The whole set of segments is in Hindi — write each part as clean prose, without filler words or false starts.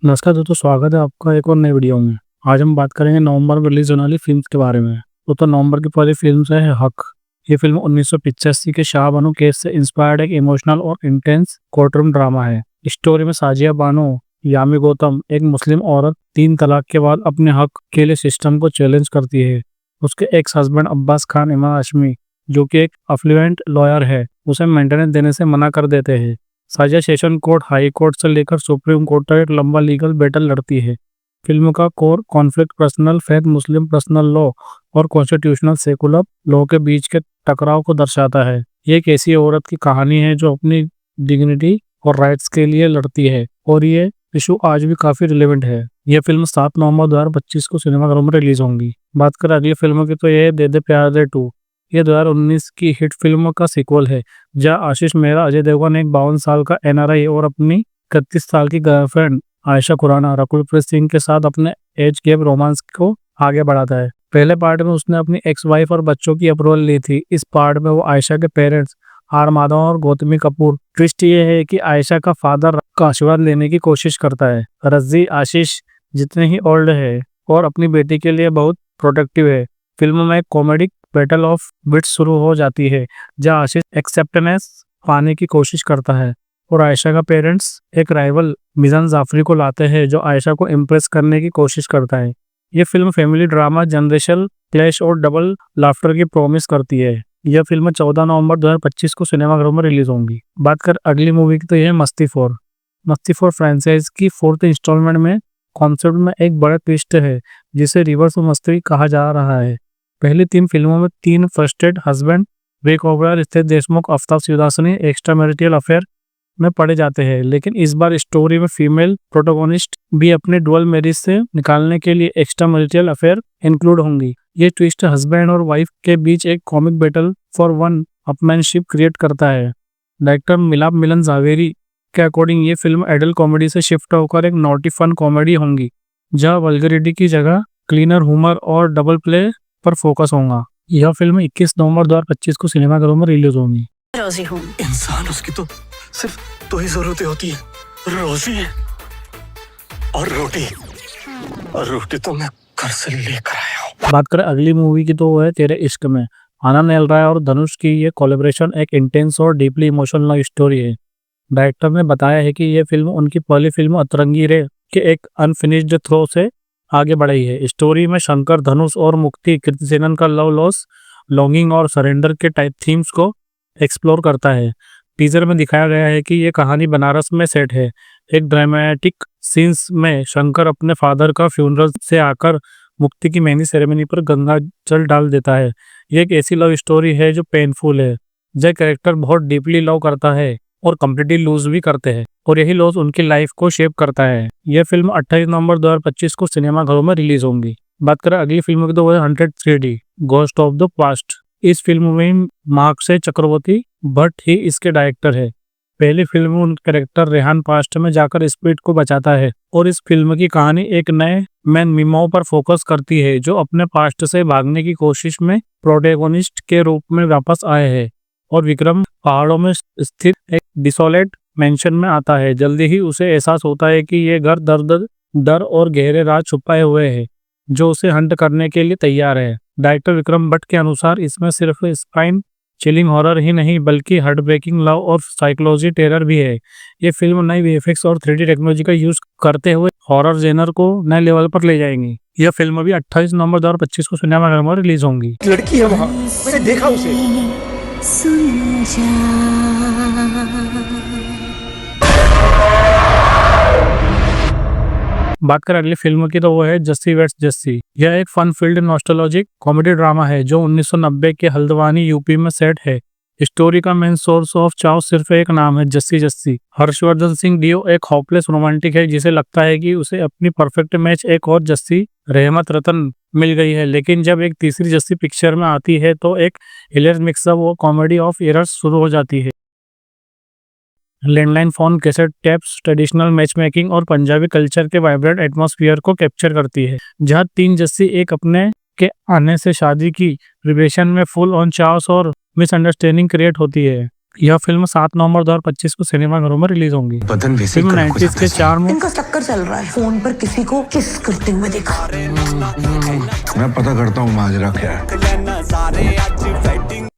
नमस्कार दोस्तों, स्वागत है आपका एक और नई वीडियो में। आज हम बात करेंगे नवंबर में रिलीज होने वाली फिल्म्स के बारे में। तो नवंबर की पहली फिल्म है हक। ये फिल्म 1985 के शाह बानो केस से इंस्पायर्ड एक इमोशनल और इंटेंस कोर्टरूम ड्रामा है। स्टोरी में साजिया बानो यामी गौतम, एक मुस्लिम औरत, 3 तलाक के बाद अपने हक के लिए सिस्टम को चैलेंज करती है। उसके एक्स हस्बैंड अब्बास खान इमाम हाशमी, जो कि एक अफ्लुएंट लॉयर है, उसे मेंटेनेंस देने से मना कर देते हैं। Sajiya session court, high court से लेकर सुप्रीम कोर्ट तक एक लंबा लीगल बैटल लड़ती है। फिल्म का कोर कॉन्फ्लिक्ट पर्सनल फेथ, मुस्लिम पर्सनल लॉ और कॉन्स्टिट्यूशनल सेकुलर लॉ के बीच के टकराव को दर्शाता है। ये एक ऐसी औरत की कहानी है जो अपनी डिग्निटी और राइट्स के लिए लड़ती है, और ये इशू आज भी काफी रिलेवेंट है। यह फिल्म 7 नवंबर 2025 को सिनेमाघरों में रिलीज होंगी। बात करें अगली फिल्म की, तो ये दे दे प्यार दे 2। ये 2019 की हिट फिल्म का सीक्वल है, जहाँ आशीष मेहरा, अजय देवगन एक 52 साल का एनआरआई और अपनी 31 साल की गर्लफ्रेंड आयशा खुराना रकुलप्रीत सिंह के साथ अपने एज गैप रोमांस को आगे बढ़ाता है। पहले पार्ट में उसने अपनी एक्स वाइफ और बच्चों की अप्रूवल ली थी। इस पार्ट में वो आयशा के पेरेंट्स आर माधवन और गौतमी कपूर। ट्विस्ट ये है कि आयशा का फादर का आशीर्वाद लेने की कोशिश करता है। रज्जी आशीष जितने ही ओल्ड है और अपनी बेटी के लिए बहुत प्रोटेक्टिव है। फिल्म में एक कॉमेडिक बैटल ऑफ विट्स शुरू हो जाती है, जहां आशीष एक्सेप्टेंस पाने की कोशिश करता है और आयशा का पेरेंट्स एक राइवल मिजान जाफरी को लाते हैं, जो आयशा को इम्प्रेस करने की कोशिश करता है। ये film family drama, generational clash और डबल लाफ्टर की प्रॉमिस करती है। यह फिल्म 14 नवंबर 2025 को सिनेमाघरों में रिलीज होंगी। बात कर अगली मूवी की, तो यह है मस्ती 4। मस्ती 4 फ्रेंचाइज की 4th इंस्टॉलमेंट में कॉन्सेप्ट में एक बड़ा ट्विस्ट है, जिसे रिवर्स मस्ती कहा जा रहा है। पहली 3 फिल्मों में 3 frustrated husband Vivek Oberoi, Riteish Deshmukh, Aftab Shivdasani extra marital affair में पड़े जाते हैं, लेकिन इस बार स्टोरी में फीमेल प्रोटोगोनिस्ट भी अपने डुअल मैरिज से निकालने के लिए एक्स्ट्रा मैरिटल अफेयर इंक्लूड होंगी। ये ट्विस्ट हस्बैंड और वाइफ के बीच एक comic battle for one upmanship create करता है। डायरेक्टर मिलाप मिलन जावेरी के अकॉर्डिंग ये फिल्म एडल्ट कॉमेडी से शिफ्ट होकर एक नॉटी फन कॉमेडी होंगी, जहां वल्गरिटी की जगह क्लीनर ह्यूमर और डबल प्ले पर फोकस होगा। यह फिल्म 21 नवंबर 2025 को सिनेमाघरों में रिलीज होगी। रोजी हूँ। इंसान उसकी तो सिर्फ 2 ही जरूरतें होती है, रोजी और रोटी। और रोटी तो मैं घर से लेकर आया हूँ। बात करें अगली मूवी की, तो वो है तेरे इश्क में। आनंद एल राय और धनुष की ये कोलैबोरेशन एक इंटेंस और डीपली इमोशनल लव स्टोरी है। डायरेक्टर ने बताया है कि ये फिल्म उनकी पहली फिल्म अतरंगी रे के एक अनफिनिश्ड थ्रो से आगे बढ़ी है। स्टोरी में शंकर, धनुष और मुक्ति कीर्ति सेनन का लव, लॉस, लॉन्गिंग और सरेंडर के टाइप थीम्स को एक्सप्लोर करता है। टीजर में दिखाया गया है कि ये कहानी बनारस में सेट है। एक ड्रामेटिक सीन्स में शंकर अपने फादर का फ्यूनरल से आकर मुक्ति की मेहंदी सेरेमनी पर गंगा जल डाल देता है। ये एक ऐसी लव स्टोरी है जो पेनफुल है। जय कैरेक्टर बहुत डीपली लव करता है और कंप्लीटली लूज भी करते हैं, और यही लॉस उनकी लाइफ को शेप करता है। यह फिल्म 28 नवंबर 2025 को सिनेमाघरों में रिलीज होंगी। बात करें अगली फिल्म की, तो वो है 100 3D ghost of the past. इस फिल्म में मार्कसे चक्रवर्ती भट्ट ही इसके डायरेक्टर है। पहली फिल्म में उनका कैरेक्टर रेहान पास्ट में जाकर स्पिरिट को बचाता है, और इस फिल्म की कहानी एक नए मैन मीमाओ पर फोकस करती है, जो अपने पास्ट से भागने की कोशिश में प्रोटैगोनिस्ट के रूप में वापस आए हैं और विक्रम पहाड़ों में स्थित एक डिसोलेट मेंशन में आता है। जल्दी ही उसे एहसास होता है कि ये घर डर और गहरे राज छुपाए हुए हैं, जो उसे हंट करने के लिए तैयार है। डायरेक्टर विक्रम भट्ट के अनुसार इसमें सिर्फ स्पाइन चिलिंग हॉरर ही नहीं, बल्कि हार्ट ब्रेकिंग लव और साइकोलॉजी टेरर भी है। ये फिल्म नई वीएफएक्स और 3D टेक्नोलॉजी का यूज करते हुए हॉरर जेनर को नए लेवल पर ले जाएंगी। यह फिल्म भी 28 नवंबर 2025 को सिनेमाघरों में रिलीज होंगी। लड़की है वहाँ, मैंने देखा उसे। सुन जा। बात करें अगली फिल्म की, तो वो है जस्सी वेट्स जस्सी। यह एक fun filled nostalgic comedy drama है जो 1990 के हल्द्वानी यूपी में सेट है। स्टोरी का मेन सोर्स ऑफ चाव सिर्फ एक नाम है, जस्सी जस्सी। हर्षवर्धन सिंह डियो एक होपलेस रोमांटिक है, जिसे लगता है कि उसे अपनी परफेक्ट मैच एक और जस्सी रहमत रतन मिल गई है, लेकिन जब एक तीसरी जस्सी पिक्चर में आती है तो एक हिलेरियस मिक्सअप और कॉमेडी ऑफ एरर्स शुरू हो जाती है। Landline phone, cassette tapes, traditional match making और पंजाबी कल्चर के वाइब्रेंट एटमॉस्फेयर को कैप्चर करती है, जहां 3 जस्सी एक अपने के आने से शादी की प्रिपरेशन में फुल ऑन चाओस और मिसअंडरस्टैंडिंग क्रिएट होती है। यह फिल्म 7 नवंबर 2025 को सिनेमाघरों में रिलीज होंगी। बदन वैसे ही फिल्म कड़क हो 90s जाता के है। चार्म इनका चक्कर चल रहा है, फोन पर किसी को किस करते हुए देखा। मैं पता करता हूँ माजरा क्या है।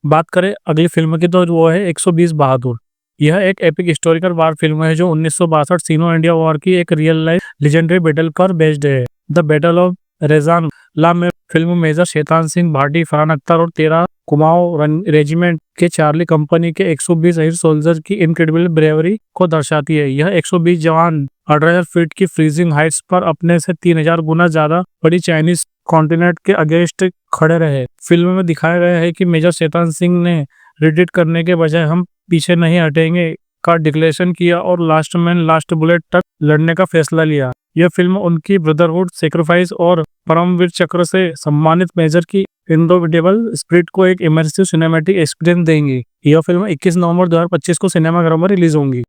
बात करें अगली फिल्म की तो वो है 120 बहादुर। यह एक एपिक हिस्टोरिकल वार फिल्म है जो 1962 सीनो इंडिया वॉर की एक रियल लाइफ लेजेंडरी बैटल पर बेस्ड है। द बैटल ऑफ रेजान ला में फिल्म मेजर शैतान सिंह भाटी, फरहान अख्तर और 13 कुमाऊं रेजिमेंट के चार्ली कंपनी के 120 शहीद सोल्जर की इनक्रेडिबल ब्रेवरी को दर्शाती है। यह 120 जवान 18,000 फीट की फ्रीजिंग हाइट्स पर अपने से 3,000 गुना ज्यादा बड़ी चाइनीज कॉन्टिनेंट के अगेंस्ट खड़े रहे। फिल्म में दिखाया गया है कि मेजर शैतान सिंह ने रिट्रीट करने के बजाय हम पीछे नहीं हटेंगे का डिक्लेरेशन किया और लास्ट मैन लास्ट बुलेट तक लड़ने का फैसला लिया। यह फिल्म उनकी ब्रदरहुड, सेक्रीफाइस और परमवीर चक्र से सम्मानित मेजर की इंडोमिटेबल स्पिरिट को एक इमर्सिव सिनेमैटिक एक्सपीरियंस देंगी। यह फिल्म 21 नवंबर 2025 को सिनेमाघरों में रिलीज होंगी।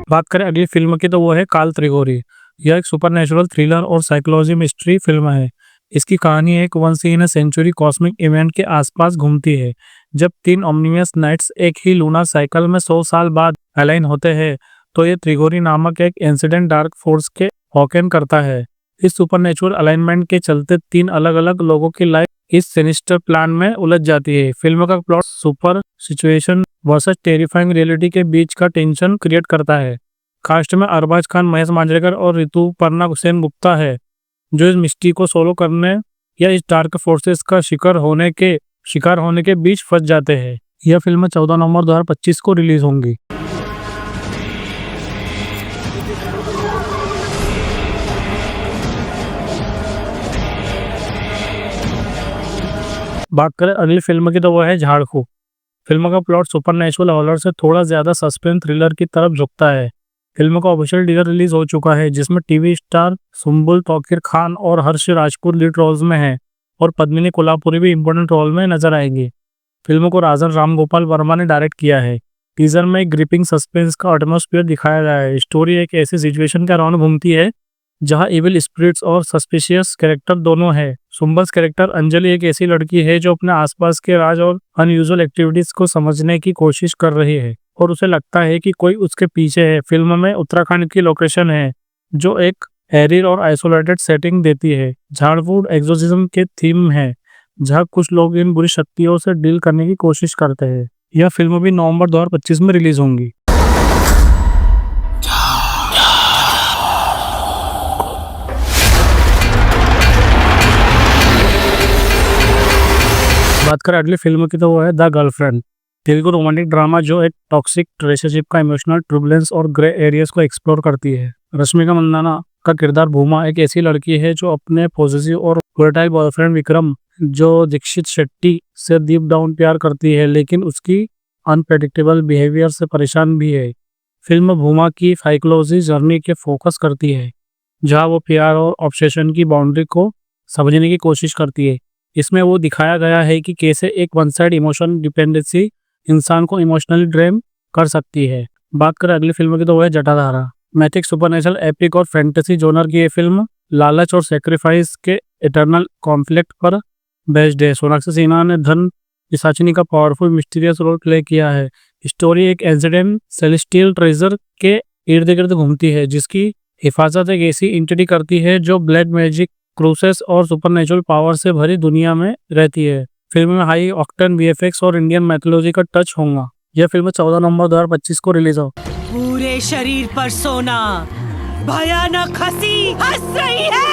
बात करें अगली फिल्म की तो वो है काल त्रिगोरी। यह एक सुपरनेचुरल थ्रिलर और साइकोलॉजी मिस्ट्री फिल्म है। इसकी कहानी एक once in a century cosmic event के आसपास घूमती है। जब 3 ओमनियस नाइट्स एक ही लूनार साइकिल में 100 साल बाद अलाइन होते हैं तो ये त्रिगोरी नामक एक इंसिडेंट डार्क फोर्स के हॉकन करता है। इस सुपरनेचुरल अलाइनमेंट के चलते 3 अलग अलग लोगों की लाइफ इस सिनिस्टर प्लान में उलझ जाती है। फिल्म का plot super situation versus terrifying reality के बीच का टेंशन क्रिएट करता है। कास्ट में अरबाज खान, महेश मांजरेकर और ऋतुपर्णा सेन गुप्ता है जो इस मिस्ट्री को सोलो करने या इस डार्क फोर्सेस का शिकार होने के बीच फंस जाते हैं। यह फिल्म 14 नवंबर 2025 को रिलीज होंगी। बात करें अगली फिल्म की तो वो है झाड़फूक। फिल्म का प्लॉट सुपरनेचुरल हॉरर से थोड़ा ज्यादा सस्पेंस थ्रिलर की तरफ झुकता है। फिल्म का ऑफिशियल टीजर रिलीज हो चुका है जिसमें टीवी स्टार सुम्बुल तौकीर खान और हर्ष राजपूत लीड रोल्स में हैं और पद्मिनी कोल्हापुरी भी इम्पोर्टेंट रोल में नजर आएंगी। फिल्म को राजन रामगोपाल वर्मा ने डायरेक्ट किया है। टीजर में एक ग्रिपिंग सस्पेंस का एटमॉस्फेयर दिखाया गया है। स्टोरी एक ऐसी सिचुएशन के अराउंड घूमती है जहां इविल स्पिरिट्स और सस्पिशियस कैरेक्टर दोनों है। सुम्बल्स कैरेक्टर अंजलि एक ऐसी लड़की है जो अपने आसपास के राज और अनयूजुअल एक्टिविटीज को समझने की कोशिश कर रही है और उसे लगता है कि कोई उसके पीछे है। फिल्म में उत्तराखंड की लोकेशन है जो एक एरिड और आइसोलेटेड सेटिंग देती है। झाड़फूक एक्सोर्सिज्म के थीम है जहां कुछ लोग इन बुरी शक्तियों से डील करने की कोशिश करते हैं। यह फिल्म भी नवंबर 2025 में रिलीज होंगी। बात करें अगली फिल्म की तो वो है the girlfriend. Telugu romantic drama जो एक टॉक्सिक रिलेशनशिप का इमोशनल ट्रबुलेंस और ग्रे एरियाज को एक्सप्लोर करती है। रश्मिका मंदाना का किरदार भूमा एक ऐसी लड़की है जो अपने पॉजिटिव और वर्टाइल बॉयफ्रेंड विक्रम जो दीक्षित शेट्टी से डीप डाउन प्यार करती है लेकिन उसकी अनप्रेडिक्टेबल बिहेवियर से परेशान भी है। फिल्म भूमा की साइकोलॉजी जर्नी के फोकस करती है जहां वो प्यार और ऑब्सेशन की बाउंड्री को समझने की कोशिश करती है। इसमें वो दिखाया गया है कि कैसे एक वन साइड इमोशन डिपेंडेंसी इंसान को इमोशनली ड्रेन कर सकती है। बात करें अगली फिल्म की तो वो है जटाधारा। मैथिक सुपरनेचुरल एपिक और फैंटेसी जोनर की ये फिल्म लालच और सेक्रीफाइस के इटर्नल कॉन्फ्लिक्ट पर बेस्ड है। सोनाक्षी सिन्हा ने धन पिशाचिनी का पावरफुल मिस्टीरियस रोल प्ले किया है। स्टोरी एक एंसिडेंट सेलेस्टियल ट्रेजर के इर्द गिर्द घूमती है जिसकी हिफाजत एक ऐसी एंटिटी करती है जो ब्लैक मैजिक, क्रूसेस और सुपरनेचुरल पावर से भरी दुनिया में रहती है। फिल्म में हाई ऑक्टेन वीएफएक्स और इंडियन मैथोलॉजी का टच होगा। यह फिल्म 14 नवंबर 2025 को रिलीज हो। पूरे शरीर पर सोना, भयानक हंसी हंस रही है।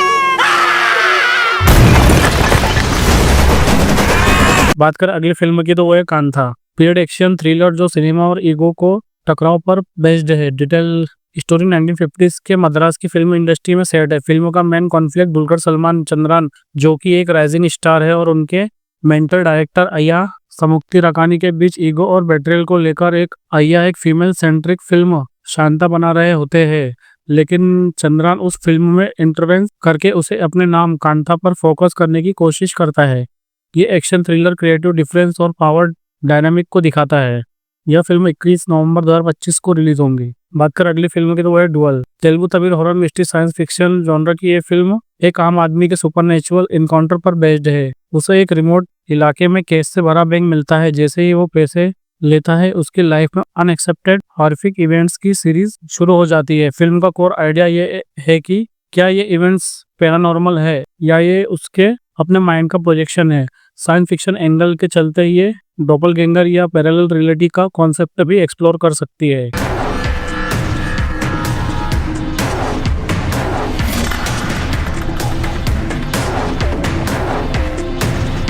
बात कर अगली फिल्म की तो वो है कांथा। पीरियड एक्शन थ्रिलर जो सिनेमा और ईगो को टकराव पर बेस्ड है। डिटेल स्टोरी 1950s के मद्रास की फिल्म इंडस्ट्री में सेट है। फिल्म का मेन कॉन्फ्लिक्ट दुलकर सलमान चंद्रन जो कि एक राइजिंग स्टार है और उनके मेंटर डायरेक्टर अय्या समुक्ति रकानी के बीच ईगो और बेट्रियल को लेकर एक फीमेल सेंट्रिक फिल्म शांता बना रहे होते हैं लेकिन चंद्रन उस फिल्म में इंटरवेंस करके उसे अपने नाम कांथा पर फोकस करने की कोशिश करता है। ये एक्शन थ्रिलर क्रिएटिव डिफरेंस और पावर डायनामिक को दिखाता है। यह फिल्म 21 नवंबर 2025 को रिलीज होंगी। बात कर अगली फिल्म की तो वो है dual. Telugu Tamil horror mystery science fiction genre की ये फिल्म एक आम आदमी के सुपरनेचुरल इनकाउंटर पर बेस्ड है। उसे एक रिमोट इलाके में केस से भरा बैंक मिलता है। जैसे ही वो पैसे लेता है उसकी लाइफ में अनएक्सपेक्टेड हॉरिफिक इवेंट्स की सीरीज शुरू हो जाती है। फिल्म का कोर आइडिया ये है कि क्या ये इवेंट्स पैरानॉर्मल है या ये उसके अपने माइंड का प्रोजेक्शन है। साइंस फिक्शन एंगल के चलते ये डॉपलगैंगर या पैरेलल रियलिटी का कॉन्सेप्ट भी एक्सप्लोर कर सकती है।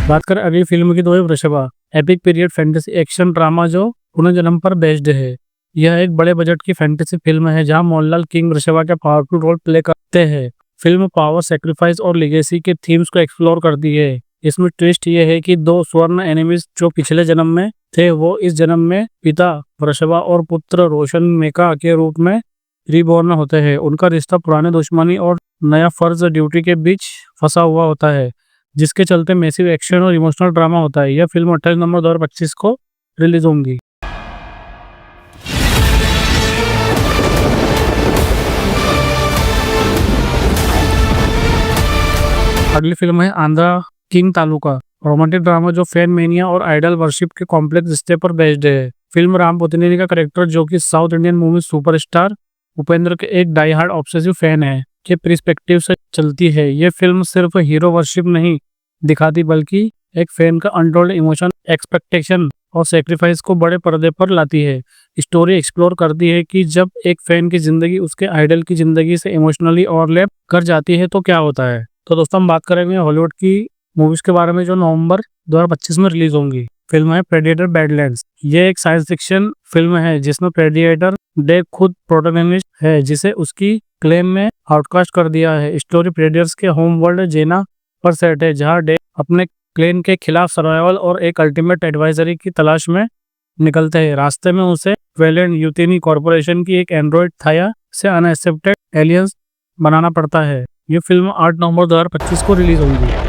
बात करें अगली फिल्म की तो है Vrishabha. Epic period fantasy action drama जो पुनर्जन्म पर बेस्ड है। यह एक बड़े बजट की फैंटेसी फिल्म है जहां मोहनलाल किंग वृषभा का पावरफुल रोल प्ले करते हैं। फिल्म पावर, सैक्रिफाइस और लेगेसी के थीम्स को एक्सप्लोर करती है। इसमें ट्विस्ट ये है कि दो स्वर्ण एनिमीज जो पिछले जन्म में थे वो इस जन्म में पिता वृषभा और पुत्र रोशन मेका के रूप में रीबॉर्न होते हैं। उनका रिश्ता पुराने दुश्मनी और नया फर्ज ड्यूटी के बीच फंसा हुआ होता है, जिसके चलते मैसिव एक्शन और इमोशनल ड्रामा होता है। यह फिल्म 28 नवंबर 2025 को रिलीज होंगी। अगली फिल्म है Andhra king taluka. Romantic drama जो फैन मेनिया और आइडल वर्शिप के कॉम्प्लेक्स रिश्ते पर बेस्ड है। फिल्म राम पोतीनेनी का कैरेक्टर जो कि south Indian movie superstar Upendra के एक डाई हार्ड ऑब्सेसिव फैन है के पर्सपेक्टिव से चलती है। ये फिल्म सिर्फ हीरो वर्शिप नहीं दिखाती बल्कि एक फैन का अनटोल्ड इमोशन, एक्सपेक्टेशन और सेक्रीफाइस को बड़े पर्दे पर लाती है। स्टोरी एक्सप्लोर करती है कि जब एक फैन की जिंदगी उसके आइडल की जिंदगी से इमोशनली ओवरलैप कर जाती है तो क्या होता है। तो दोस्तों हम बात करेंगे हॉलीवुड की मूवीज के बारे में जो नवंबर 2025 में रिलीज होंगी। फिल्म है प्रेडेटर बैडलैंड्स। ये एक साइंस फिक्शन फिल्म है जिसमें प्रेडिएटर डेव खुद प्रोटोगनिस्ट है जिसे उसकी क्लेम में आउटकास्ट कर दिया है। स्टोरी प्रेडियर्स के होम वर्ल्ड जेना पर सेट है जहां डेव अपने क्लेन के खिलाफ सर्वाइवल और एक अल्टीमेट एडवाइजरी की तलाश में निकलते हैं। रास्ते में उसे वेलेंट यूतिनी कॉर्पोरेशन की एक एंड्रॉइड थाया से अनएक्सेप्टेड एलियंस बनाना पड़ता है। ये फिल्म 8 नवंबर 2025 को रिलीज होगी।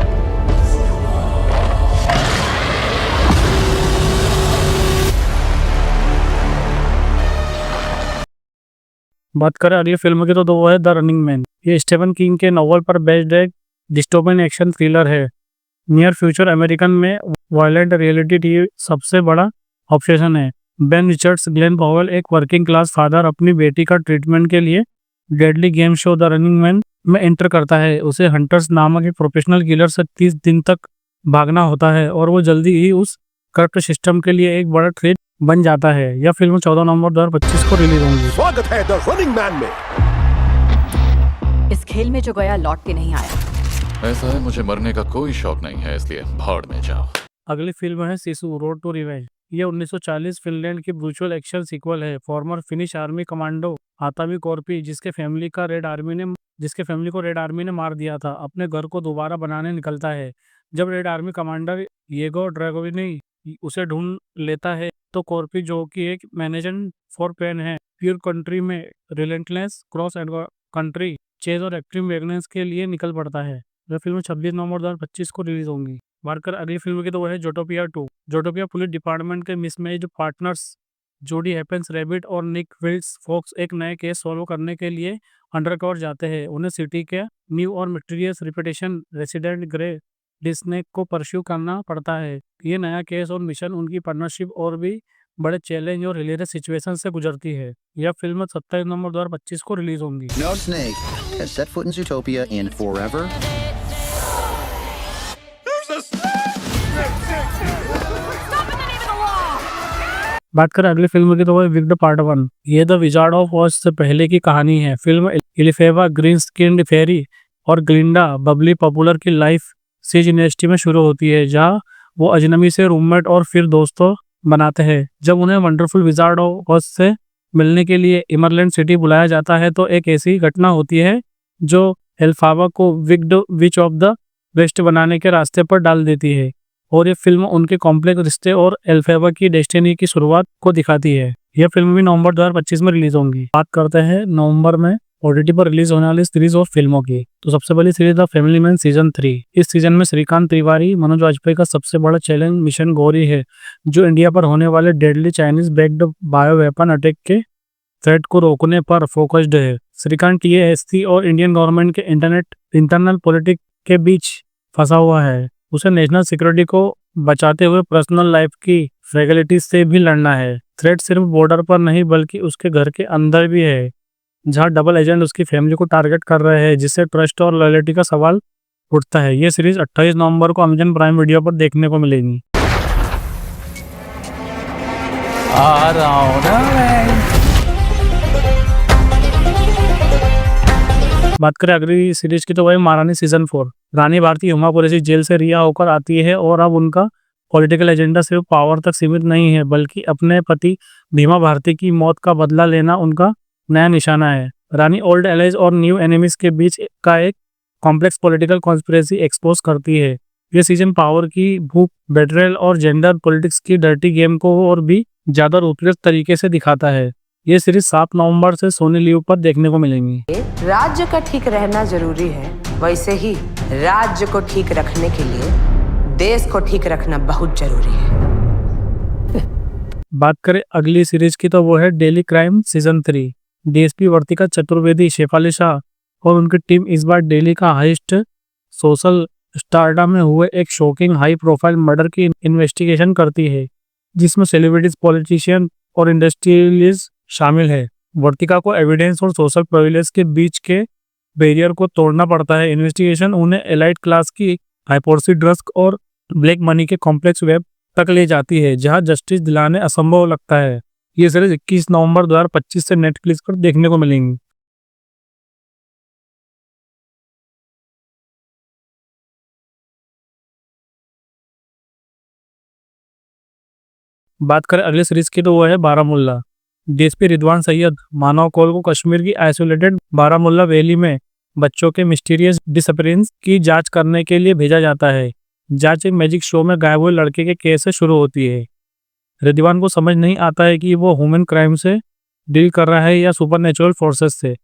बात करें अगली फिल्म की तो वो है द रनिंग मैन। ये स्टीफन किंग के नॉवल पर बेस्ड एक डिस्टोपियन एक्शन थ्रिलर है। नियर फ्यूचर अमेरिकन में वायलेंट रियलिटी टीवी सबसे बड़ा ऑब्सेशन है। बेन रिचर्ड्स ग्लेन पावेल एक वर्किंग क्लास फादर अपनी बेटी का ट्रीटमेंट के लिए deadly game show the running man में एंटर करता है। उसे हंटर्स नामक एक प्रोफेशनल किलर से 30 दिन तक भागना होता है और वो जल्दी ही उस करप्ट सिस्टम के लिए एक बड़ा थ्रेट बन जाता है। यह फिल्म 14 नवंबर 2025 को रिलीज होंगी। स्वागत है द रनिंग मैन में। इस खेल में जो गया लौट के नहीं आया। ऐसा है, मुझे मरने का कोई शौक नहीं है, इसलिए भाड़ में जाओ। अगली फिल्म है सिसु रोड टू रिवेंज। ये 1940 फिनलैंड की ब्रूचुअल एक्शन सीक्वल है। Former Finnish army commando Aatami Korpi जिसके फैमिली को रेड आर्मी ने मार दिया था, अपने घर को दोबारा बनाने निकलता है। जब रेड आर्मी कमांडर येगो ड्रैगोविनी उसे ढूंढ लेता है तो कॉर्पी जो कि एक मैनेजर फॉर पेन है, प्योर कंट्री में रिलेंटलेस क्रॉस कंट्री चेज और एक्सट्रीम वेगनेस के लिए निकल पड़ता है। यह फिल्म 26 नवंबर 2025 को रिलीज होंगी। बात कर अगली फिल्म की तो वो है जोटोपिया 2। जोटोपिया पुलिस डिपार्टमेंट के मिसमैच्ड पार्टनर्स जोडी हैपेंस रैबिट और निक विल्स फॉक्स एक नए केस सॉल्व करने के लिए अंडरकवर जाते हैं। उन्हें सिटी के न्यू और मिस्टीरियस रिपीटेशन रेसिडेंट ग्रे डिस्नेक को परस्यू करना पड़ता है। ये नया केस और मिशन उनकी पार्टनरशिप और भी बड़े चैलेंज और हिलेरियस सिचुएशन से गुजरती है। यह फिल्म 27 नवंबर 2025 को रिलीज होंगी। No snake has set foot in Zootopia in forever. बात करें अगली फिल्म की तो वो विग्ड पार्ट 1। ये द विजार्ड ऑफ ऑज से पहले की कहानी है। फिल्म इलिफेबा ग्रीन स्किन्ड फेरी और ग्लिंडा बबली पॉपुलर की लाइफ सीज यूनिवर्सिटी में शुरू होती है जहां वो अजनबी से रूममेट और फिर दोस्तों बनाते हैं। जब उन्हें वंडरफुल विजार्ड ऑफ ऑज से मिलने के लिए इमरलैंड सिटी बुलाया जाता है तो एक ऐसी घटना होती है जो एल्फाबा को wicked witch of the west बनाने के रास्ते पर डाल देती है और ये फिल्म उनके कॉम्प्लेक्स रिश्ते और एल्फाबा की डेस्टिनी की शुरुआत को दिखाती है। यह फिल्म भी नवंबर 2025 में रिलीज होंगी। बात करते हैं नवंबर में ओटीटी पर रिलीज होने वाली सीरीज और फिल्मों की। तो सबसे पहली series the family man season 3। इस सीजन में श्रीकांत तिवारी मनोज वाजपेयी का सबसे बड़ा चैलेंज मिशन गौरी है, जो इंडिया पर होने वाले deadly Chinese backed bio weapon attack के थ्रेट को रोकने पर फोकस्ड है। श्रीकांत टीएएससी और इंडियन गवर्नमेंट के इंटरनल पॉलिटिक्स के बीच फंसा हुआ है। उसे नेशनल सिक्योरिटी को बचाते हुए पर्सनल लाइफ की फ्रेगलिटीज से भी लड़ना है। थ्रेट सिर्फ बॉर्डर पर नहीं बल्कि उसके घर के अंदर भी है, जहां डबल एजेंट उसकी फैमिली को टारगेट कर रहे हैं, जिससे ट्रस्ट और लॉयल्टी का सवाल उठता है। ये सीरीज 28 नवंबर को अमेजन प्राइम वीडियो पर देखने को मिलेगी। आ रहा हूं ना मैं। बात करें अगली सीरीज की तो वही महारानी सीजन 4। रानी भारती हुमापुरी से जेल से रिहा होकर आती है और अब उनका पॉलिटिकल एजेंडा सिर्फ पावर तक सीमित नहीं है, बल्कि अपने पति भीमा भारती की मौत का बदला लेना उनका नया निशाना है। रानी ओल्ड एलाइज और न्यू एनिमीज के बीच का एक कॉम्प्लेक्स पॉलिटिकल कॉन्स्पिरेसी एक्सपोज करती है। ये सीजन पावर की भूख, बेट्रेयल और जेंडर पॉलिटिक्स की डर्टी गेम को और भी ज्यादा रूपरेख तरीके से दिखाता है। ये सीरीज 7 नवंबर से सोनी लिव पर देखने को मिलेंगी। राज्य का ठीक रहना जरूरी है, वैसे ही राज्य को ठीक रखने के लिए देश को ठीक रखना बहुत जरूरी है। बात करें अगली सीरीज की तो वो है डेली क्राइम सीजन 3। डीएसपी वर्तिका चतुर्वेदी, शेफाली शाह और उनकी टीम इस बार दिल्ली का हाईएस्ट सोशल स्टारडम में हुए एक शॉकिंग हाई प्रोफाइल मर्डर की इन्वेस्टिगेशन करती है, जिसमें सेलिब्रिटीज, पॉलिटिशियन और इंडस्ट्रियलिस्ट शामिल है। वर्तिका को एविडेंस और सोशल प्रिविलेज के बीच के बैरियर को तोड़ना पड़ता है। इन्वेस्टिगेशन उन्हें एलाइट क्लास की हाइपोर्सी ड्रग्स और ब्लैक मनी के कॉम्प्लेक्स वेब तक ले जाती है, जहां जस्टिस दिलाने असंभव लगता है। ये सीरीज 21 नवंबर 2025 से नेटफ्लिक्स पर देखने को मिलेंगी। बात करें अगली सीरीज की तो वो है बारामुल्ला। डीएसपी रिजवान सैयद मानव कौल को कश्मीर की आइसोलेटेड बारामुल्ला वैली में बच्चों के मिस्टीरियस डिसअपीयरेंस की जांच करने के लिए भेजा जाता है। जांच एक मैजिक शो में गायब हुए लड़के के केस से शुरू होती है। रिजवान को समझ नहीं आता है कि वो ह्यूमन क्राइम से डील कर रहा है या सुपरनेचुरल फोर्सेस से।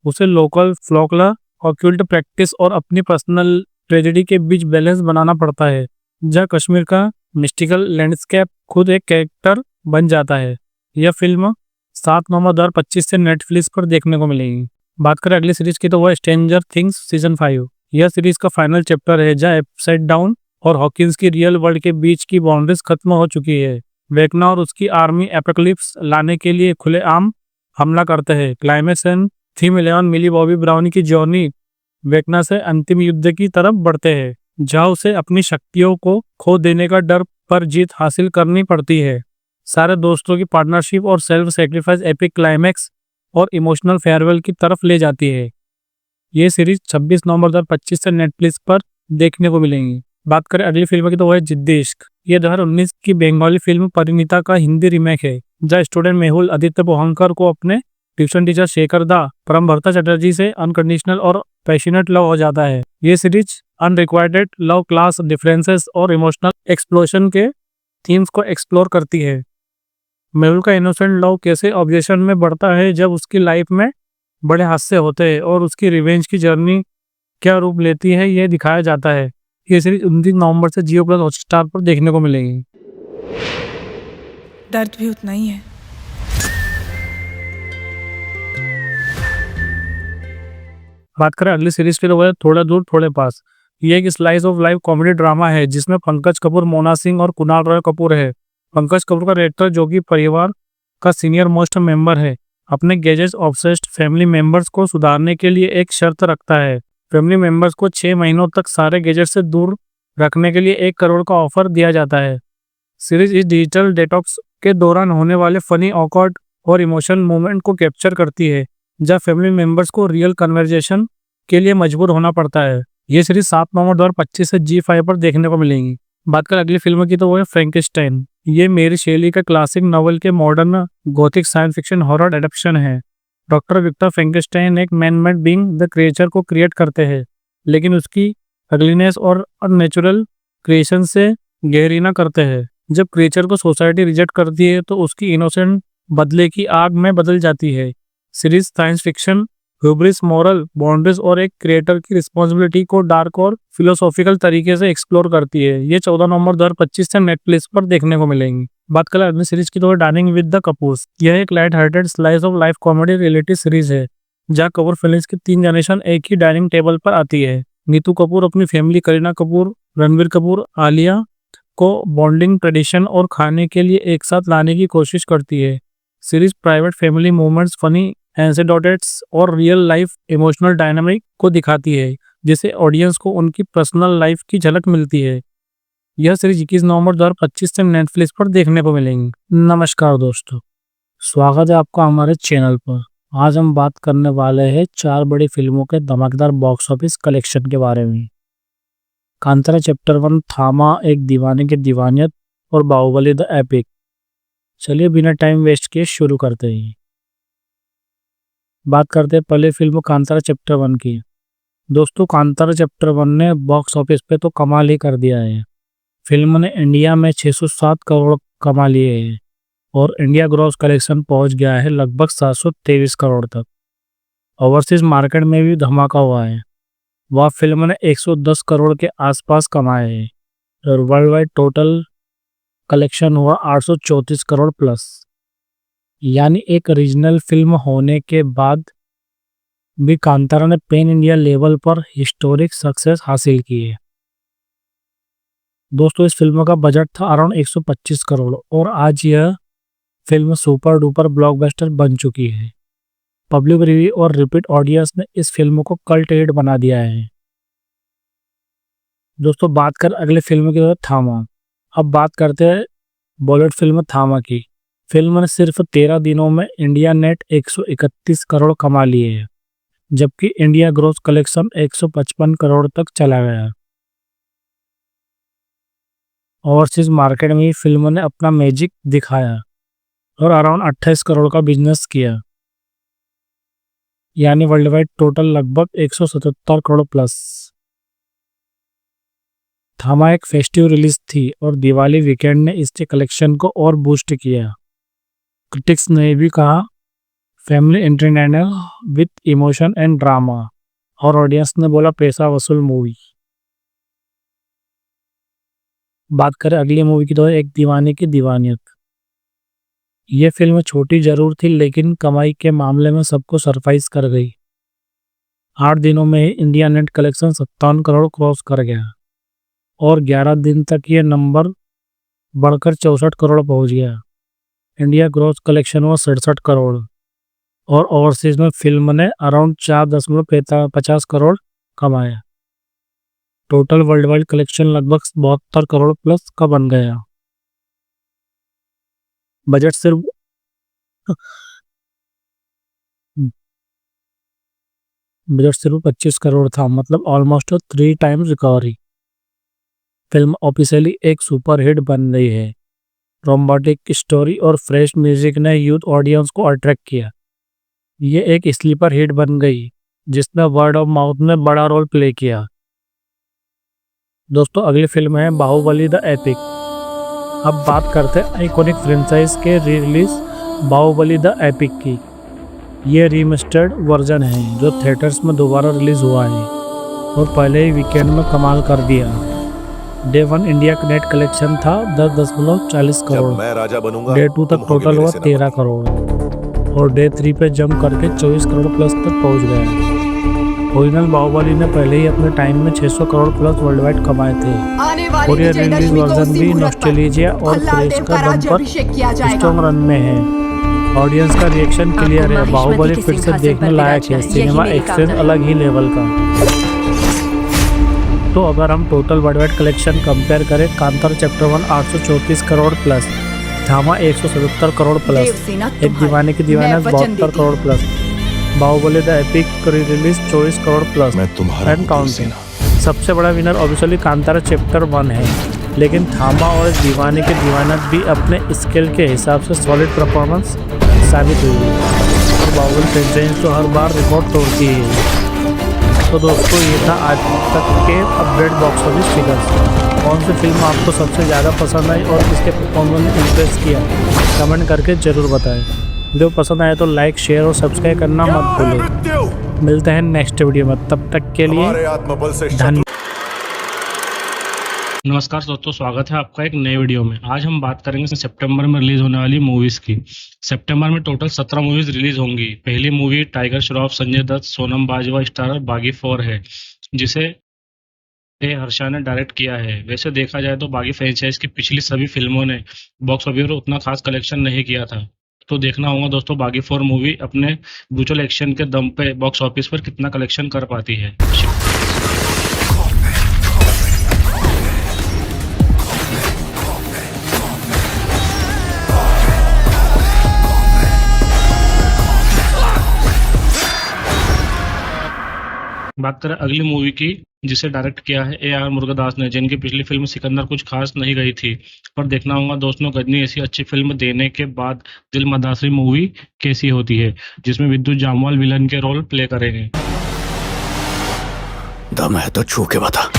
उसे लोकल फ्लोकला, ऑक्यूल्ट प्रैक्टिस और अपनी पर्सनल ट्रेजेडी के बीच बैलेंस बनाना पड़ता है, जहाँ कश्मीर का मिस्टिकल लैंडस्केप खुद एक कैरेक्टर बन जाता है। यह फिल्म 7 नवंबर 2025 से नेटफ्लिक्स पर देखने को मिलेगी। बात करें अगली सीरीज की तो वह स्ट्रेंजर थिंग्स सीजन 5। यह सीरीज का फाइनल चैप्टर है, जहां अपसाइड डाउन और हॉकिंस की रियल वर्ल्ड के बीच की बाउंड्रीज खत्म हो चुकी है। वेकना और उसकी आर्मी एपोकलिप्स लाने के लिए खुलेआम हमला करते हैं। Climax and theme 11 Millie Bobby Brown की जर्नी वेकना से अंतिम युद्ध की तरफ बढ़ते हैं, जहां उसे अपनी शक्तियों को खो देने का डर पर जीत हासिल करनी पड़ती है। सारे दोस्तों की पार्टनरशिप और सेल्फ सेक्रीफाइस एपिक क्लाइमैक्स और इमोशनल फेयरवेल की तरफ ले जाती है। ये सीरीज 26 नवंबर 2025 से नेटफ्लिक्स पर देखने को मिलेंगी। बात करें अगली फिल्म की तो वह है जिद्दी इश्क। ये 2019 की बंगाली फिल्म परिणीता का हिंदी रीमेक है, जहाँ स्टूडेंट मेहुल आदित्य पोहंकर को अपने ट्यूशन टीचर शेखर दा परमभरता चटर्जी से अनकंडीशनल और पैशनेट लव हो जाता है। ये series unrequited love, class differences और इमोशनल एक्सप्लोशन के थीम्स को एक्सप्लोर करती है। मेहुल का इनोसेंट लव कैसे ऑब्जेक्शन में बढ़ता है जब उसकी लाइफ में बड़े हादसे होते हैं, और उसकी रिवेंज की जर्नी क्या रूप लेती है, यह दिखाया जाता है। ये सीरीज 29 नवंबर से जियो प्लस हॉटस्टार पर देखने को मिलेगी। दर्द भी उतना ही है। बात करें अगली सीरीज की तो वह थोड़ा दूर थोड़े पास। ये एक slice of life comedy drama है, जिसमें पंकज कपूर, मोना सिंह और कुणाल रॉय कपूर है। पंकज कपूर का कैरेक्टर, जो कि परिवार का सीनियर मोस्ट मेंबर है, अपने गैजेट्स ऑब्सेस्ड फैमिली मेंबर्स को सुधारने के लिए एक शर्त रखता है। फैमिली मेंबर्स को 6 महीनों तक सारे गैजेट से दूर रखने के लिए 1 करोड़ का ऑफर दिया जाता है। सीरीज इस डिजिटल डेटॉक्स के दौरान होने वाले फनी, ऑकवर्ड और इमोशनल मोमेंट को कैप्चर करती है, जहाँ फैमिली मेंबर्स को रियल कन्वर्जेशन के लिए मजबूर होना पड़ता है। ये सीरीज 7 नवंबर 2025 से G5 पर देखने को मिलेगी। बात कर अगली फिल्म की तो वो है फ्रैंकेनस्टाइन। ये मेरी शैली का क्लासिक नॉवल के modern Gothic science fiction horror adaptation है। डॉक्टर विक्टर फ्रैंकेनस्टाइन एक man made being the creature को क्रिएट करते हैं, लेकिन उसकी अगलीनेस और अननेचुरल क्रिएशन से गहरीना करते हैं। जब क्रिएचर को सोसाइटी रिजेक्ट करती है तो उसकी इनोसेंट बदले की आग में बदल जाती है। Series science fiction hubris, moral boundaries और एक क्रिएटर की रिस्पॉन्सिबिलिटी को डार्क और फिलोसॉफिकल तरीके से एक्सप्लोर करती है। ये 14 नवंबर 2025 से नेटफ्लिक्स पर देखने को मिलेंगी। बात करें अगली सीरीज की तो डाइनिंग विद द कपूर्स। यह एक light hearted slice of life comedy reality series है जहाँ कपूर फिल्म्स की 3 जनरेशन एक ही डाइनिंग टेबल पर आती है। नीतू कपूर अपनी फैमिली करीना कपूर, रणबीर कपूर, आलिया को बॉन्डिंग, ट्रेडिशन और खाने के लिए एक साथ लाने की कोशिश करती है। Series private family moments, funny anecdotes और रियल लाइफ इमोशनल डायनामिक को दिखाती है, जिससे ऑडियंस को उनकी पर्सनल लाइफ की झलक मिलती है। यह सीरीज 21 नवंबर 2025 से नेटफ्लिक्स पर देखने को मिलेंगी। नमस्कार दोस्तों, स्वागत है आपका हमारे चैनल पर। आज हम बात करने वाले हैं 4 बड़ी फिल्मों के धमाकेदार बॉक्स ऑफिस कलेक्शन के बारे में। कांतारा चैप्टर 1, थामा एक दीवाने की दीवानियत और बाहुबली द एपिक। चलिए बिना टाइम वेस्ट किए शुरू करते हैं। बात करते हैं पहले फिल्म कांतारा चैप्टर 1 की। दोस्तों, कांतारा चैप्टर 1 ने बॉक्स ऑफिस पे तो कमाल ही कर दिया है। फिल्म ने इंडिया में 607 करोड़ कमा लिए हैं और इंडिया ग्रॉस कलेक्शन पहुंच गया है लगभग 723 करोड़ तक। ओवरसीज मार्केट में भी धमाका हुआ है। वह फिल्म ने 110 करोड़ के आसपास कमाए हैं और वर्ल्ड वाइड टोटल कलेक्शन हुआ 834 करोड़ प्लस। यानी एक रीजनल फिल्म होने के बाद भी कांतारा ने पैन इंडिया लेवल पर हिस्टोरिक सक्सेस हासिल की है। दोस्तों, इस फिल्म का बजट था अराउंड 125 करोड़ और आज यह फिल्म सुपर डुपर ब्लॉकबस्टर बन चुकी है। पब्लिक रिव्यू और रिपीट ऑडियंस ने इस फिल्म को कल्ट हिट बना दिया है। दोस्तों, बात कर अगले फिल्म की थामा। अब बात करते हैं बॉलीवुड फिल्म थामा की। फिल्म ने सिर्फ 13 दिनों में इंडिया नेट 131 करोड़ कमा लिए हैं, जबकि इंडिया ग्रॉस कलेक्शन 155 करोड़ तक चला गया। ओवरसीज मार्केट में फिल्म ने अपना मैजिक दिखाया और अराउंड 28 करोड़ का बिजनेस किया, यानी वर्ल्ड वाइड टोटल लगभग 177 करोड़ प्लस। थामा एक फेस्टिव रिलीज थी और दिवाली वीकेंड ने इसके कलेक्शन को और बूस्ट किया। क्रिटिक्स ने भी कहा family entertainer with emotion and drama, और ऑडियंस ने बोला पैसा वसूल मूवी। बात करें अगली मूवी की तो एक दीवाने की दीवानियत। यह फिल्म छोटी जरूर थी लेकिन कमाई के मामले में सबको सरप्राइज कर गई। 8 दिनों में ही India net collection 57 crore cross कर गया और 11 दिन तक ये नंबर बढ़कर 64 करोड़ पहुंच गया। इंडिया ग्रॉस कलेक्शन हुआ 67 करोड़ और ओवरसीज में फिल्म ने अराउंड 4.50 करोड़ कमाया। टोटल वर्ल्ड वाइड कलेक्शन लगभग 72 करोड़ प्लस का बन गया। बजट सिर्फ 25 करोड़ था, मतलब almost 3 times recovery. Film officially एक सुपरहिट बन गई है। रोमांटिक स्टोरी और फ्रेश म्यूजिक ने यूथ ऑडियंस को अट्रैक्ट किया। ये एक स्लीपर हिट बन गई जिसने वर्ड ऑफ माउथ में बड़ा रोल प्ले किया। दोस्तों, अगली फिल्म है बाहुबली द एपिक। अब बात करते हैं आइकॉनिक फ्रेंचाइज के re release Baahubali the epic की। ये रीमास्टर्ड वर्जन है जो थिएटर्स में दोबारा रिलीज हुआ है और पहले ही वीकेंड में कमाल कर दिया। डे 1 इंडिया नेट कलेक्शन था 10.40 करोड़। डे 2 तक टोटल हुआ 13 करोड़ और डे 3 पे जंप करके 24 करोड़ प्लस तक पहुंच गया। ओरिजिनल बाहुबली ने पहले ही अपने टाइम में 600 करोड़ प्लस वर्ल्ड वाइड कमाए थे और ये रिलीज वर्जन भी नॉस्टैल्जिया और क्रेज का दम पर स्ट्रॉन्ग रन में है। ऑडियंस का रिएक्शन क्लियर है। बाहुबली फिर से देखने लायक है। सिनेमा एक्सपीरियंस अलग ही लेवल का। तो अगर हम total world wide collection compare करें, कांतारा चैप्टर 1 834 करोड़ प्लस, थामा 177 crore plus, Ek Deewane Ki Deewaniyat 72 crore plus, Baahubali the epic re release 24 crore plus and counting. सबसे बड़ा विनर ऑब्वियसली कांतारा चैप्टर 1 है, लेकिन थामा और दीवाने की दीवानियत भी अपने स्केल के हिसाब से सॉलिड परफॉर्मेंस साबित हुई है और बाहुबली फ्रेंचाइज तो हर बार रिकॉर्ड तोड़ती है। तो दोस्तों, ये था आज तक के अपडेट बॉक्स ऑफिस फिगर्स। कौन सी फिल्म आपको सबसे ज़्यादा पसंद आई और किसके परफॉर्मेंस ने इम्प्रेस किया, कमेंट करके ज़रूर बताएं। वीडियो पसंद आए तो लाइक, शेयर और सब्सक्राइब करना मत भूलें। मिलते हैं नेक्स्ट वीडियो में, तब तक के लिए आत्मबल से धन्यवाद। नमस्कार दोस्तों, स्वागत है आपका एक नए वीडियो में। आज हम बात करेंगे सितंबर में रिलीज होने वाली मूवीज की। सितंबर में टोटल 17 मूवीज रिलीज होंगी। पहली मूवी टाइगर श्रॉफ, संजय दत्त, सोनम बाजवा स्टारर बागी 4 है, जिसे ए हर्षा ने डायरेक्ट किया है। वैसे देखा जाए तो बागी फ्रेंचाइज की पिछली सभी फिल्मों ने बॉक्स ऑफिस पर उतना खास कलेक्शन नहीं किया था, तो देखना होगा दोस्तों बागी 4 मूवी अपने ब्रूटल एक्शन के दम पे बॉक्स ऑफिस पर कितना कलेक्शन कर पाती है। बात करें अगली मूवी की, जिसे डायरेक्ट किया है AR मुरुगदास ने, जिनकी पिछली फिल्म सिकंदर कुछ खास नहीं गई थी, पर देखना होगा दोस्तों गजनी ऐसी अच्छी फिल्म देने के बाद दिल मदासरी मूवी कैसी होती है, जिसमें विद्युत जामवाल विलन के रोल प्ले करेंगे। दम है तो छू के बता।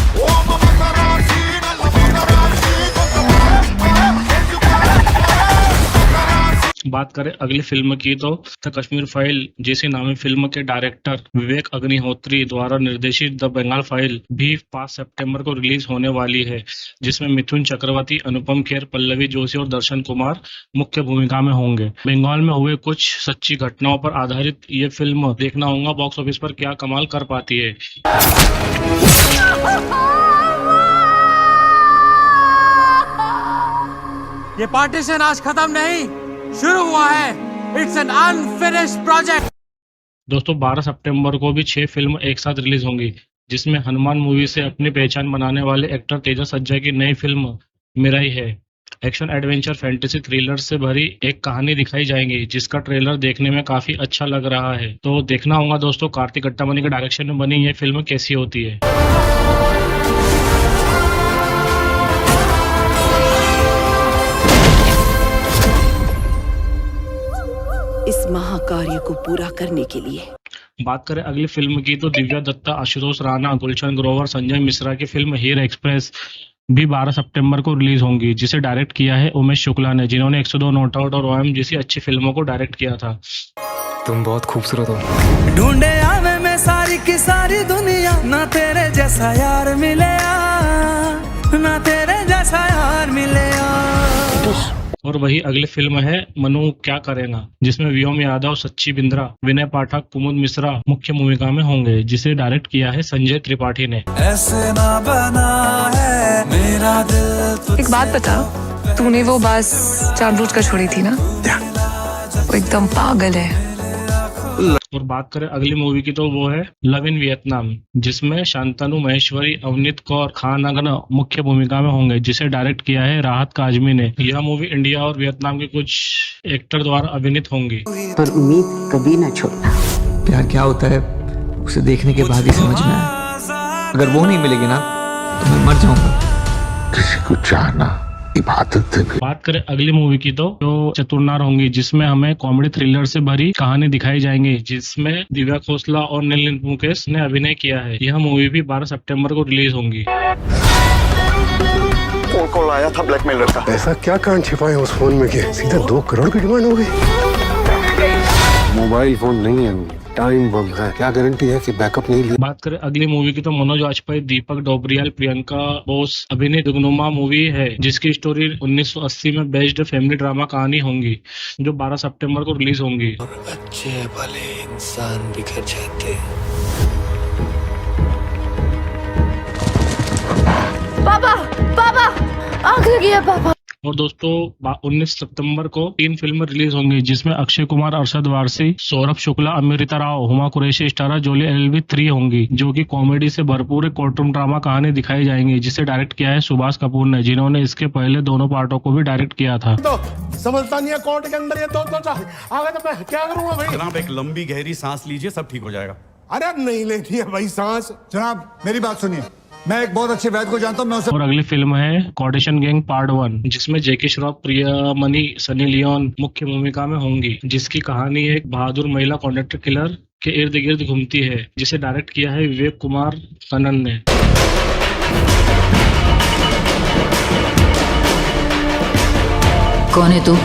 बात करें अगली फिल्म की तो द कश्मीर फाइल जैसी नामी फिल्म के डायरेक्टर विवेक अग्निहोत्री द्वारा निर्देशित द बंगाल फाइल भी 5 सितंबर को रिलीज होने वाली है, जिसमें मिथुन चक्रवर्ती, अनुपम खेर, पल्लवी जोशी और दर्शन कुमार मुख्य भूमिका में होंगे। बंगाल में हुए कुछ सच्ची घटनाओं पर आधारित ये फिल्म देखना होगा बॉक्स ऑफिस पर क्या कमाल कर पाती है। ये पार्टीशन आज खत्म नहीं, शुरू हुआ है। It's an unfinished project. दोस्तों 12 सितंबर को भी 6 फिल्म एक साथ रिलीज होंगी, जिसमें हनुमान मूवी से अपनी पहचान बनाने वाले एक्टर तेजस सज्जा की नई फिल्म मिराई है। एक्शन एडवेंचर फैंटेसी थ्रिलर से भरी एक कहानी दिखाई जाएगी, जिसका ट्रेलर देखने में काफी अच्छा लग रहा है, तो देखना होगा दोस्तों कार्तिक गट्टामनी के डायरेक्शन में बनी ये फिल्म कैसी होती है। इस महाकार्य को पूरा करने के लिए बात करें अगली फिल्म की तो दिव्या दत्ता, आशुतोष राणा, गुलशन ग्रोवर, संजय मिश्रा की फिल्म हीर एक्सप्रेस भी 12 सितंबर को रिलीज होंगी, जिसे डायरेक्ट किया है उमेश शुक्ला ने, जिन्होंने 102 नॉट आउट और OM जैसी अच्छी फिल्मों को डायरेक्ट किया था। तुम बहुत खूबसूरत हो। ढूंढे आवे में सारी की सारी दुनिया, ना तेरे जैसा यार मिले, ना तेरे जैसा यार मिले। और वही अगली फिल्म है मनु क्या करेगा, जिसमें व्योम यादव, सच्ची बिंद्रा, विनय पाठक, कुमुद मिश्रा मुख्य भूमिका में होंगे, जिसे डायरेक्ट किया है संजय त्रिपाठी ने। ऐसे ना बना है मेरा दिल। एक बात बता, तूने वो बास चांद रोज का छोड़ी थी ना, वो एकदम पागल है। और बात करें अगली मूवी की तो वो है लव इन वियतनाम, जिसमें शांतनु महेश्वरी, अवनीत कौर, खान अगन मुख्य भूमिका में होंगे, जिसे डायरेक्ट किया है राहत काजमी ने। यह मूवी इंडिया और वियतनाम के कुछ एक्टर द्वारा अभिनीत होंगी। पर उम्मीद कभी ना छोड़ना। प्यार क्या होता है उसे देखने के बाद ही समझ में आया। अगर वो नहीं मिलेगी ना तो मैं मर जाऊंगा। किसी को चाहना इबादत है। बात करें अगली मूवी की तो जो चतुरनार होंगी, जिसमें हमें कॉमेडी थ्रिलर से भरी कहानी दिखाई जाएंगी, जिसमें दिव्या खोसला और नील मुकेश ने अभिनय किया है। यह मूवी भी 12 सितंबर को रिलीज होंगी। फोन कॉल आया था ब्लैकमेलर का। ऐसा क्या कांड छिपाए उस फोन में कि सीधा 2 करोड़ की डिमांड हो गई। मोबाइल फोन नहीं है, टाइम बम है। क्या गारंटी है कि बैकअप नहीं लिया। बात करें अगली मूवी की तो मनोज वाजपेयी, दीपक डोबरियाल, प्रियंका बोस अभिनीत दुगनुमा मूवी है, जिसकी स्टोरी 1980 में बेस्ड फैमिली ड्रामा कहानी होंगी, जो 12 सितंबर को रिलीज होंगी। अच्छे भले इंसान बिखर जाते। पापा पापा आग लगी है पापा। और दोस्तों 19 सितंबर को 3 फिल्में रिलीज होंगी, जिसमें अक्षय कुमार, अरशद वारसी, सौरभ शुक्ला, अमृता राव, हुमा कुरैशी स्टारर जोली LLB 3 होंगी, जो कि कॉमेडी से भरपूर कोर्टरूम ड्रामा कहानी दिखाई जाएंगी, जिसे डायरेक्ट किया है सुभाष कपूर ने, जिन्होंने इसके पहले दोनों पार्टों को भी डायरेक्ट किया था। तो समझता नहीं है कोर्ट के अंदर ये तो आगे तो मैं क्या करूंगा भाई। जनाब एक लंबी गहरी सांस लीजिए, सब ठीक हो जाएगा। अरे अब नहीं लेनी है भाई सांस। जनाब मेरी बात सुनिए, मैं एक बहुत अच्छे वैद्य को जानता हूँ, मैं उसे। और अगली फिल्म है कॉर्डिशन गैंग पार्ट 1, जिसमें जैकी श्रॉफ, प्रियामणि, सनी लियोन मुख्य भूमिका में होंगी, जिसकी कहानी एक बहादुर महिला कॉन्ट्रैक्टर किलर के इर्द गिर्द घूमती है, जिसे डायरेक्ट किया है विवेक कुमार कनन ने। कौन है तू?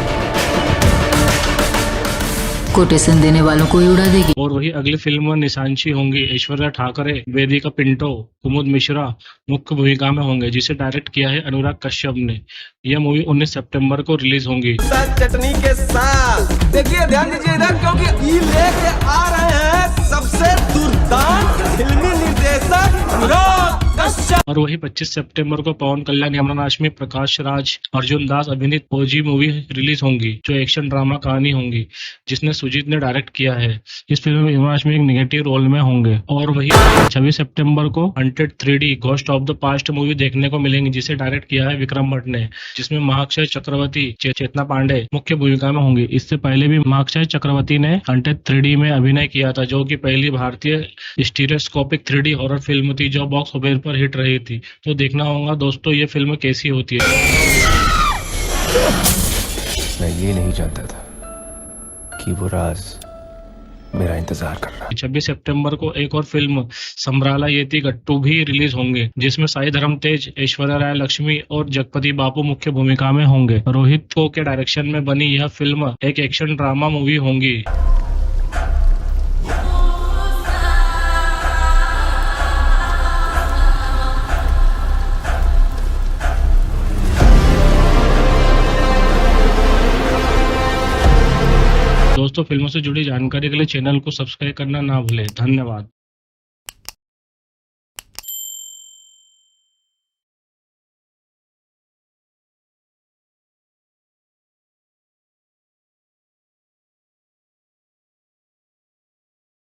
कोटेशन देने वालों को ही उड़ा देगी। और वही अगली फिल्म निशांशी होंगी। ऐश्वर्या ठाकरे, वेदिका पिंटो, कुमुद मिश्रा मुख्य भूमिका में होंगे, जिसे डायरेक्ट किया है अनुराग कश्यप ने। यह मूवी 19 सितंबर को रिलीज होंगी। चटनी के साथ देखिए, ध्यान दीजिए इधर, क्योंकि ये लेके आ रहे हैं सबसे दुर्दांत फिल्मी निर्देशक अनुराग कश्यप। और वही 25 सितंबर को पवन कल्याण, यमुना हाशमी, प्रकाश राज, अर्जुन दास अभिनीत फौजी मूवी रिलीज होंगी, जो एक्शन ड्रामा कहानी होंगी, जिसने सुजीत ने डायरेक्ट किया है। इस फिल्म में यमुना हाशमी एक नेगेटिव रोल में होंगे। और वही 26 सितंबर को haunted 3D ghost of the past movie देखने को मिलेंगी, जिसे डायरेक्ट किया है विक्रम भट्ट ने, जिसमें महाक्षय चक्रवर्ती, चेतना पांडे मुख्य भूमिका में होंगी। इससे पहले भी महाक्षय चक्रवर्ती ने हंटेड 3D में अभिनय किया था, जो कि पहली भारतीय स्टीरियोस्कोपिक 3D हॉरर फिल्म थी, जो बॉक्स ऑफिस पर हिट रही थी। तो देखना होगा दोस्तों ये फिल्म कैसी होती है। मैं ये नहीं जानता था कि वो राज मेरा इंतजार कर रहा है। 26 सितंबर को एक और फिल्म संभ्राला येती गट्टू भी रिलीज होंगे, जिसमें साई धर्म तेज, ऐश्वर्या राय लक्ष्मी और जगपति बापू मुख्य भूमिका में होंगे। रोहित को के डायरेक्शन में बनी यह फिल्म एक एक्शन ड्रामा मूवी होंगी। दोस्तों, फिल्मों से जुड़ी जानकारी के लिए चैनल को सब्सक्राइब करना ना भूलें। धन्यवाद।